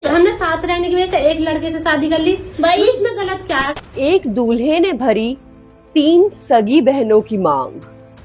हमने साथ रहने की वजह से एक लड़के से शादी कर ली भाई, इसमें गलत क्या है? एक दूल्हे ने भरी 3 सगी बहनों की मांग,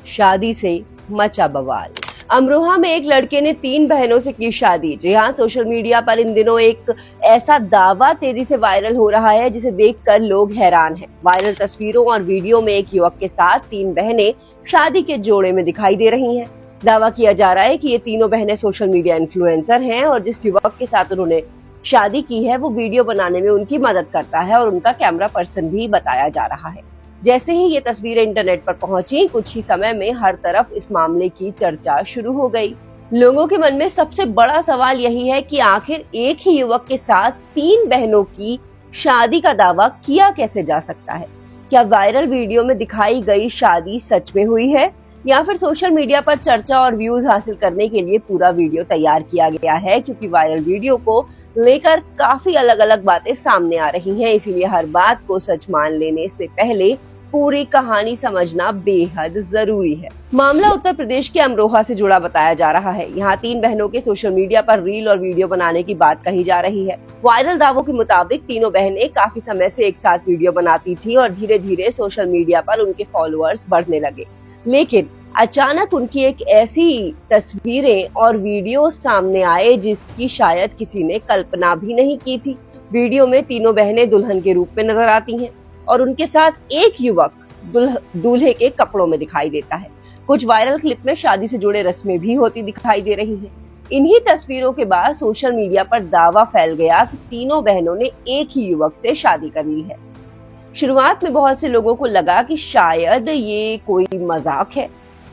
शादी से मचा बवाल। अमरोहा में एक लड़के ने 3 बहनों से की शादी। जी हाँ, सोशल मीडिया पर इन दिनों एक ऐसा दावा तेजी से वायरल हो रहा है जिसे देखकर लोग हैरान हैं। वायरल तस्वीरों और वीडियो में एक युवक के साथ 3 बहनें शादी के जोड़े में दिखाई दे रही हैं। दावा किया जा रहा है कि ये तीनों बहनें सोशल मीडिया इन्फ्लुएंसर हैं और जिस युवक के साथ उन्होंने शादी की है वो वीडियो बनाने में उनकी मदद करता है और उनका कैमरा पर्सन भी बताया जा रहा है। जैसे ही ये तस्वीरें इंटरनेट पर पहुंची, कुछ ही समय में हर तरफ इस मामले की चर्चा शुरू हो गई। लोगों के मन में सबसे बड़ा सवाल यही है कि आखिर एक ही युवक के साथ 3 बहनों की शादी का दावा किया कैसे जा सकता है? क्या वायरल वीडियो में दिखाई गई शादी सच में हुई है या फिर सोशल मीडिया पर चर्चा और व्यूज हासिल करने के लिए पूरा वीडियो तैयार किया गया है? क्योंकि वायरल वीडियो को लेकर काफी अलग अलग बातें सामने आ रही हैं, इसीलिए हर बात को सच मान लेने से पहले पूरी कहानी समझना बेहद जरूरी है। मामला उत्तर प्रदेश के अमरोहा से जुड़ा बताया जा रहा है। यहाँ 3 बहनों के सोशल मीडिया पर रील और वीडियो बनाने की बात कही जा रही है। वायरल दावों के मुताबिक तीनों बहनें काफी समय से एक साथ वीडियो बनाती थी और धीरे धीरे सोशल मीडिया पर उनके फॉलोअर्स बढ़ने लगे। लेकिन अचानक उनकी एक ऐसी तस्वीरें और वीडियो सामने आए जिसकी शायद किसी ने कल्पना भी नहीं की थी। वीडियो में तीनों बहनें दुल्हन के रूप में नजर आती हैं और उनके साथ एक युवक दूल्हे के कपड़ों में दिखाई देता है। कुछ वायरल क्लिप में शादी से जुड़े रस्में भी होती दिखाई दे रही हैं। इन्हीं तस्वीरों के बाद सोशल मीडिया पर दावा फैल गया कि तीनों बहनों ने एक ही युवक से शादी कर ली है। शुरुआत में बहुत से लोगों को लगा कि शायद ये कोई मजाक है।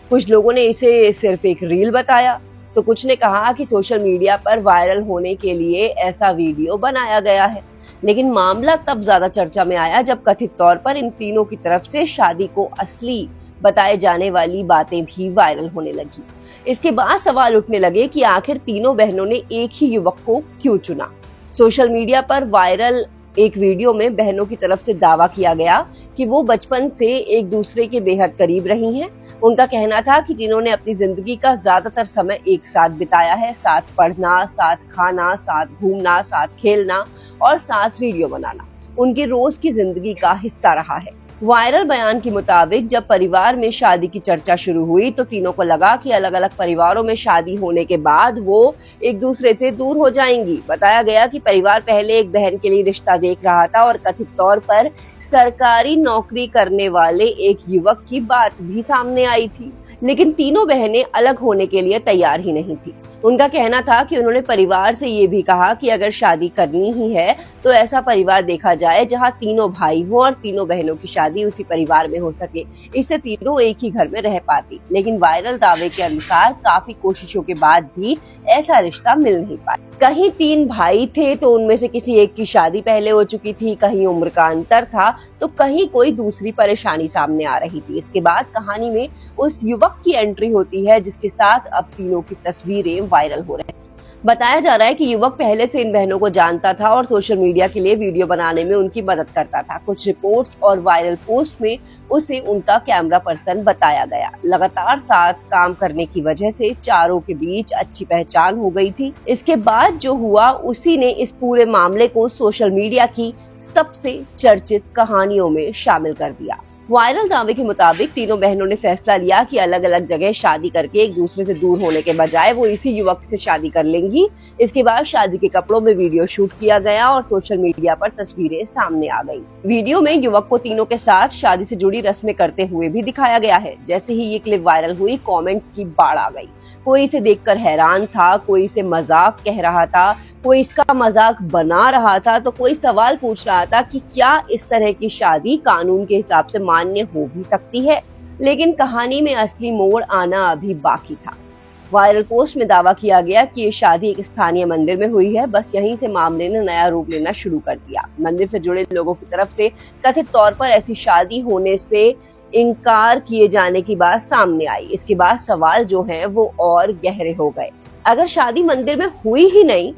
कुछ लोगों ने इसे सिर्फ एक रील बताया, तो कुछ ने कहा कि सोशल मीडिया पर वायरल होने के लिए ऐसा वीडियो बनाया गया है। लेकिन मामला तब ज्यादा चर्चा में आया जब कथित तौर पर इन तीनों की तरफ से शादी को असली बताए जाने वाली बातें भी वायरल होने लगी। इसके बाद सवाल उठने लगे कि आखिर तीनों बहनों ने एक ही युवक को क्यों चुना। सोशल मीडिया पर वायरल एक वीडियो में बहनों की तरफ से दावा किया गया कि वो बचपन से एक दूसरे के बेहद करीब रही हैं। उनका कहना था कि तीनों ने अपनी जिंदगी का ज्यादातर समय एक साथ बिताया है। साथ पढ़ना, साथ खाना, साथ घूमना, साथ खेलना और साथ वीडियो बनाना उनकी रोज की जिंदगी का हिस्सा रहा है। वायरल बयान के मुताबिक जब परिवार में शादी की चर्चा शुरू हुई तो तीनों को लगा कि अलग अलग परिवारों में शादी होने के बाद वो एक दूसरे से दूर हो जाएंगी। बताया गया कि परिवार पहले एक बहन के लिए रिश्ता देख रहा था और कथित तौर पर सरकारी नौकरी करने वाले एक युवक की बात भी सामने आई थी। लेकिन तीनों बहनें अलग होने के लिए तैयार ही नहीं थी। उनका कहना था कि उन्होंने परिवार से ये भी कहा कि अगर शादी करनी ही है तो ऐसा परिवार देखा जाए जहां तीनों भाई हों और तीनों बहनों की शादी उसी परिवार में हो सके, इससे तीनों एक ही घर में रह पाती। लेकिन वायरल दावे के अनुसार काफी कोशिशों के बाद भी ऐसा रिश्ता मिल नहीं पाया। कहीं 3 भाई थे तो उनमें से किसी एक की शादी पहले हो चुकी थी, कहीं उम्र का अंतर था तो कहीं कोई दूसरी परेशानी सामने आ रही थी। इसके बाद कहानी में उस युवक की एंट्री होती है जिसके साथ अब तीनों की तस्वीरें वायरल हो रही है। बताया जा रहा है कि युवक पहले से इन बहनों को जानता था और सोशल मीडिया के लिए वीडियो बनाने में उनकी मदद करता था। कुछ रिपोर्ट्स और वायरल पोस्ट में उसे उनका कैमरा पर्सन बताया गया। लगातार साथ काम करने की वजह से चारों के बीच अच्छी पहचान हो गई थी। इसके बाद जो हुआ उसी ने इस पूरे मामले को सोशल मीडिया की सबसे चर्चित कहानियों में शामिल कर दिया। वायरल दावे के मुताबिक तीनों बहनों ने फैसला लिया कि अलग अलग जगह शादी करके एक दूसरे से दूर होने के बजाय वो इसी युवक से शादी कर लेंगी। इसके बाद शादी के कपड़ों में वीडियो शूट किया गया और सोशल मीडिया पर तस्वीरें सामने आ गई। वीडियो में युवक को तीनों के साथ शादी से जुड़ी रस्में करते हुए भी दिखाया गया है। जैसे ही ये क्लिप वायरल हुई, कमेंट्स की बाढ़ आ गई। कोई इसे देखकर हैरान था, कोई इसे मजाक कह रहा था, कोई इसका मजाक बना रहा था, तो कोई सवाल पूछ रहा था कि क्या इस तरह की शादी कानून के हिसाब से मान्य हो भी सकती है। लेकिन कहानी में असली मोड़ आना अभी बाकी था। वायरल पोस्ट में दावा किया गया कि ये शादी एक स्थानीय मंदिर में हुई है। बस यहीं से मामले ने नया रूप लेना शुरू कर दिया। मंदिर से जुड़े लोगों की तरफ से कथित तौर पर ऐसी शादी होने से इनकार किए जाने की बात सामने आई। इसके बाद सवाल जो हैं वो और गहरे हो गए। अगर शादी मंदिर में हुई ही नहीं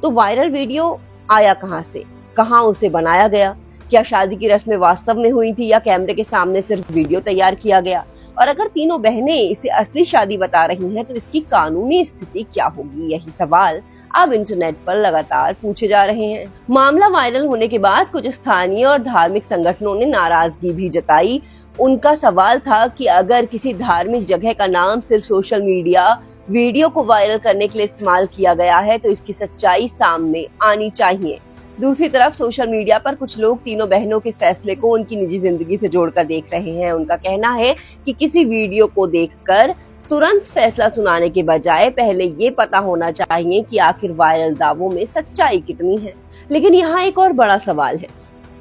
तो वायरल वीडियो आया कहां से, कहां उसे बनाया गया? क्या शादी की रस्में वास्तव में हुई थी या कैमरे के सामने सिर्फ वीडियो तैयार किया गया? और अगर तीनों बहनें इसे असली शादी बता रही हैं तो इसकी कानूनी स्थिति क्या होगी? यही सवाल अब इंटरनेट पर लगातार पूछे जा रहे हैं। मामला वायरल होने के बाद कुछ स्थानीय और धार्मिक संगठनों ने नाराजगी भी जताई। उनका सवाल था कि अगर किसी धार्मिक जगह का नाम सिर्फ सोशल मीडिया वीडियो को वायरल करने के लिए इस्तेमाल किया गया है तो इसकी सच्चाई सामने आनी चाहिए। दूसरी तरफ सोशल मीडिया पर कुछ लोग तीनों बहनों के फैसले को उनकी निजी जिंदगी से जोड़कर देख रहे हैं। उनका कहना है कि किसी वीडियो को देखकर तुरंत फैसला सुनाने के बजाय पहले ये पता होना चाहिए कि आखिर वायरल दावों में सच्चाई कितनी है। लेकिन यहाँ एक और बड़ा सवाल है,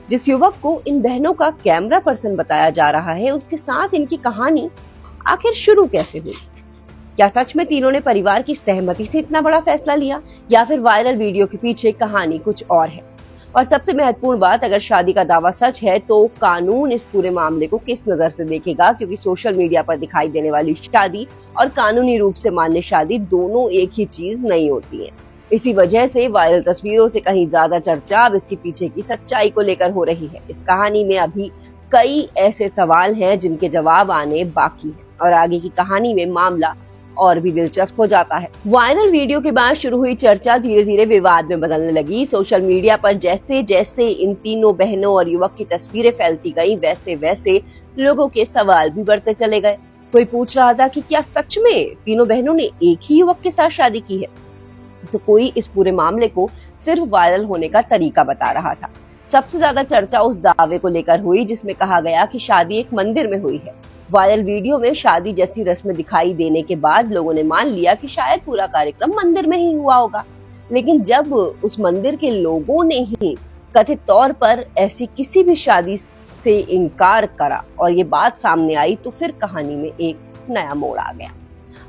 जिस युवक को इन बहनों का कैमरा पर्सन बताया जा रहा है उसके साथ इनकी कहानी आखिर शुरू कैसे हुई? क्या सच में तीनों ने परिवार की सहमति से इतना बड़ा फैसला लिया या फिर वायरल वीडियो के पीछे कहानी कुछ और है? और सबसे महत्वपूर्ण बात, अगर शादी का दावा सच है तो कानून इस पूरे मामले को किस नजर से देखेगा? क्योंकि सोशल मीडिया पर दिखाई देने वाली शादी और कानूनी रूप से मान्य शादी दोनों एक ही चीज नहीं होती है। इसी वजह से वायरल तस्वीरों से कहीं ज्यादा चर्चा अब इसके पीछे की सच्चाई को लेकर हो रही है। इस कहानी में अभी कई ऐसे सवाल हैं जिनके जवाब आने बाकी है और आगे की कहानी में मामला और भी दिलचस्प हो जाता है। वायरल वीडियो के बाद शुरू हुई चर्चा धीरे धीरे विवाद में बदलने लगी। सोशल मीडिया पर जैसे जैसे इन तीनों बहनों और युवक की तस्वीरें फैलती गईं, वैसे वैसे लोगों के सवाल भी बढ़ते चले गए। कोई पूछ रहा था कि क्या सच में तीनों बहनों ने एक ही युवक के साथ शादी की है, तो कोई इस पूरे मामले को सिर्फ वायरल होने का तरीका बता रहा था। सबसे ज्यादा चर्चा उस दावे को लेकर हुई जिसमें कहा गया कि शादी एक मंदिर में हुई है। वायरल वीडियो में शादी जैसी रस्में दिखाई देने के बाद लोगों ने मान लिया कि शायद पूरा कार्यक्रम मंदिर में ही हुआ होगा। लेकिन जब उस मंदिर के लोगों ने ही कथित तौर पर ऐसी किसी भी शादी से इनकार करा और ये बात सामने आई तो फिर कहानी में एक नया मोड़ आ गया।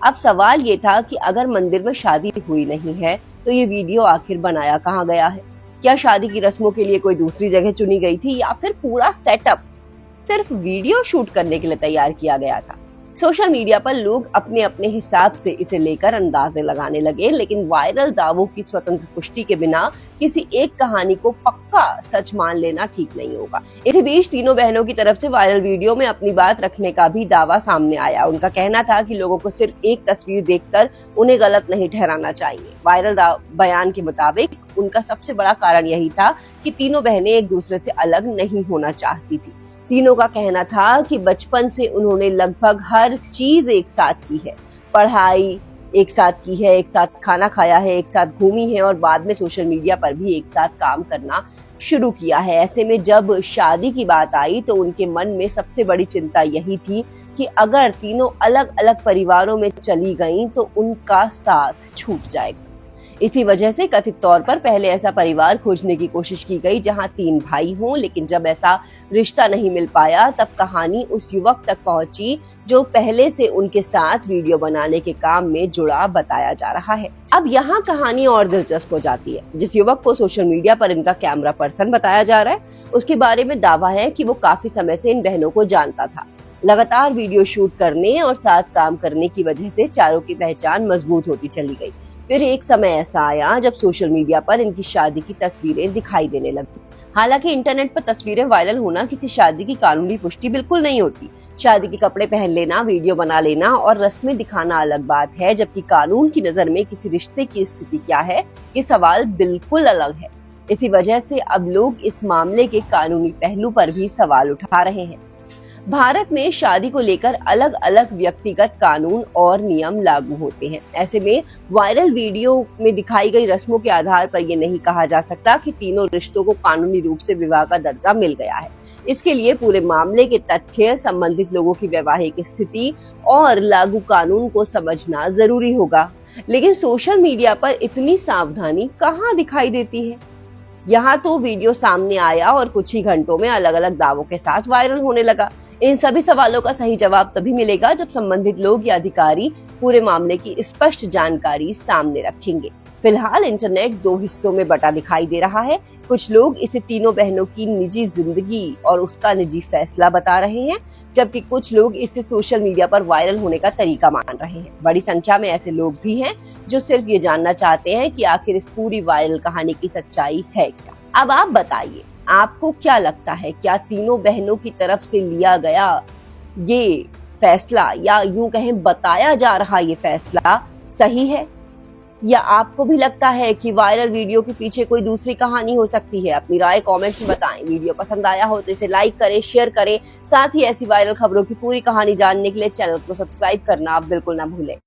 अब सवाल ये था कि अगर मंदिर में शादी हुई नहीं है तो ये वीडियो आखिर बनाया कहाँ गया है? क्या शादी की रस्मों के लिए कोई दूसरी जगह चुनी गई थी या फिर पूरा सेटअप सिर्फ वीडियो शूट करने के लिए तैयार किया गया था? सोशल मीडिया पर लोग अपने अपने हिसाब से इसे लेकर अंदाजे लगाने लगे, लेकिन वायरल दावों की स्वतंत्र पुष्टि के बिना किसी एक कहानी को पक्का सच मान लेना ठीक नहीं होगा। इसी बीच तीनों बहनों की तरफ से वायरल वीडियो में अपनी बात रखने का भी दावा सामने आया। उनका कहना था कि लोगों को सिर्फ एक तस्वीर देखकर उन्हें गलत नहीं ठहराना चाहिए। वायरल बयान के मुताबिक उनका सबसे बड़ा कारण यही था कि तीनों बहनें एक दूसरे से अलग नहीं होना चाहती थी। तीनों का कहना था कि बचपन से उन्होंने लगभग हर चीज एक साथ की है, पढ़ाई एक साथ की है, एक साथ खाना खाया है, एक साथ घूमी है और बाद में सोशल मीडिया पर भी एक साथ काम करना शुरू किया है। ऐसे में जब शादी की बात आई तो उनके मन में सबसे बड़ी चिंता यही थी कि अगर तीनों अलग अलग परिवारों में चली गईं तो उनका साथ छूट जाएगा। इसी वजह से कथित तौर पर पहले ऐसा परिवार खोजने की कोशिश की गई जहां 3 भाई हों, लेकिन जब ऐसा रिश्ता नहीं मिल पाया तब कहानी उस युवक तक पहुंची जो पहले से उनके साथ वीडियो बनाने के काम में जुड़ा बताया जा रहा है। अब यहाँ कहानी और दिलचस्प हो जाती है। जिस युवक को सोशल मीडिया पर इनका कैमरा पर्सन बताया जा रहा है उसके बारे में दावा है कि वो काफी समय से इन बहनों को जानता था। लगातार वीडियो शूट करने और साथ काम करने की वजह से चारों की पहचान मजबूत होती चली गई। फिर एक समय ऐसा आया जब सोशल मीडिया पर इनकी शादी की तस्वीरें दिखाई देने लगी। हालांकि इंटरनेट पर तस्वीरें वायरल होना किसी शादी की कानूनी पुष्टि बिल्कुल नहीं होती। शादी के कपड़े पहन लेना, वीडियो बना लेना और रस्में दिखाना अलग बात है, जबकि कानून की नजर में किसी रिश्ते की स्थिति क्या है ये सवाल बिल्कुल अलग है। इसी वजह से अब लोग इस मामले के कानूनी पहलू पर भी सवाल उठा रहे हैं। भारत में शादी को लेकर अलग अलग व्यक्तिगत कानून और नियम लागू होते हैं। ऐसे में वायरल वीडियो में दिखाई गई रस्मों के आधार पर यह नहीं कहा जा सकता कि तीनों रिश्तों को कानूनी रूप से विवाह का दर्जा मिल गया है। इसके लिए पूरे मामले के तथ्य, संबंधित लोगों की वैवाहिक स्थिति और लागू कानून को समझना जरूरी होगा। लेकिन सोशल मीडिया पर इतनी सावधानी कहाँ दिखाई देती है? यहाँ तो वीडियो सामने आया और कुछ ही घंटों में अलग अलग दावों के साथ वायरल होने लगा। इन सभी सवालों का सही जवाब तभी मिलेगा जब संबंधित लोग या अधिकारी पूरे मामले की स्पष्ट जानकारी सामने रखेंगे। फिलहाल इंटरनेट 2 हिस्सों में बटा दिखाई दे रहा है। कुछ लोग इसे तीनों बहनों की निजी जिंदगी और उसका निजी फैसला बता रहे हैं, जबकि कुछ लोग इसे सोशल मीडिया पर वायरल होने का तरीका मान रहे हैं। बड़ी संख्या में ऐसे लोग भी हैं जो सिर्फ ये जानना चाहते हैं कि आखिर इस पूरी वायरल कहानी की सच्चाई है क्या। अब आप बताइए, आपको क्या लगता है, क्या तीनों बहनों की तरफ से लिया गया ये फैसला या यूं कहें बताया जा रहा ये फैसला सही है? या आपको भी लगता है कि वायरल वीडियो के पीछे कोई दूसरी कहानी हो सकती है? अपनी राय कमेंट्स में बताएं। वीडियो पसंद आया हो तो इसे लाइक करें, शेयर करें। साथ ही ऐसी वायरल खबरों की पूरी कहानी जानने के लिए चैनल को सब्सक्राइब करना आप बिल्कुल ना भूलें।